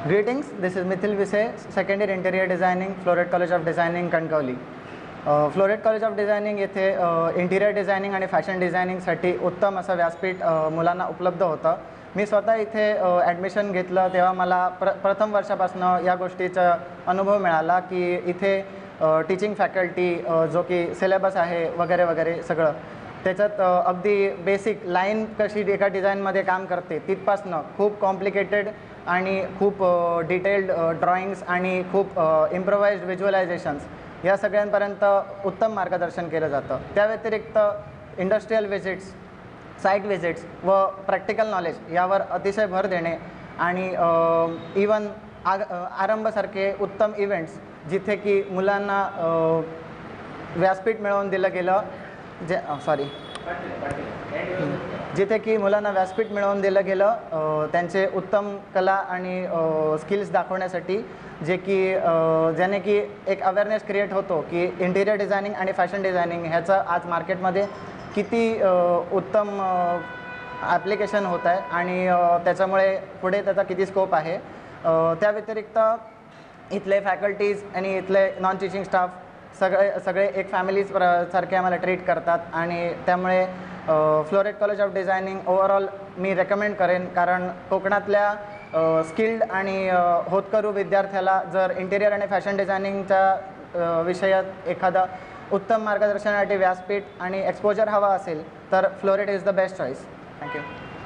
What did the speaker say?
Greetings, this is Mithil Vise, second year interior designing, Floret College of Designing, Kankavli. Floret college of designing येथे interior designing आणि fashion डिझायनिंगसाठी उत्तम असं व्यासपीठ मुलांना उपलब्ध होतं. मी स्वतः इथे ॲडमिशन घेतलं तेव्हा मला प्रथम वर्षापासून या गोष्टीचा अनुभव मिळाला की इथे टीचिंग फॅकल्टी जो की सिलेबस आहे वगैरे वगैरे सगळं त्याच्यात अगदी बेसिक लाईन कशी एका डिझाईनमध्ये काम करते तिथपासनं खूप कॉम्प्लिकेटेड आणि खूप डिटेल्ड ड्रॉइंग्स आणि खूप इम्प्रोवाइज्ड व्हिज्युअलायझेशन्स या सगळ्यांपर्यंत उत्तम मार्गदर्शन केलं जातं. त्या व्यतिरिक्त इंडस्ट्रियल व्हिजिट्स, साईट व्हिजिट्स व प्रॅक्टिकल नॉलेज यावर अतिशय भर देणे आणि इवन आरंभसारखे उत्तम इव्हेंट्स जिथे की मुलांना व्यासपीठ मिळवून दिलं गेलं जिथे की मुलांना व्यासपीठ मिळवून दिलं गेलं त्यांचे उत्तम कला आणि स्किल्स दाखवण्यासाठी जे की ज्याने की एक अवेअरनेस क्रिएट होतो की इंटिरियर डिझायनिंग आणि फॅशन डिझायनिंग ह्याचं आज मार्केटमध्ये किती उत्तम ॲप्लिकेशन होत आहे आणि त्याच्यामुळे पुढे त्याचा किती स्कोप आहे. त्या व्यतिरिक्त इथले फॅकल्टीज आणि इथले नॉन टीचिंग स्टाफ सगळे एक फॅमिलीज सारखे आम्हाला ट्रीट करतात आणि त्यामुळे Floret college of designing overall मी रेकमेंड करेन. कारण कोकणातल्या स्किल्ड आणि होतकरू विद्यार्थ्याला जर इंटिरियर आणि फॅशन डिझायनिंगच्या विषयात एखादा उत्तम मार्गदर्शनासाठी व्यासपीठ आणि एक्सपोजर हवा असेल तर Floret is the best choice. Thank you.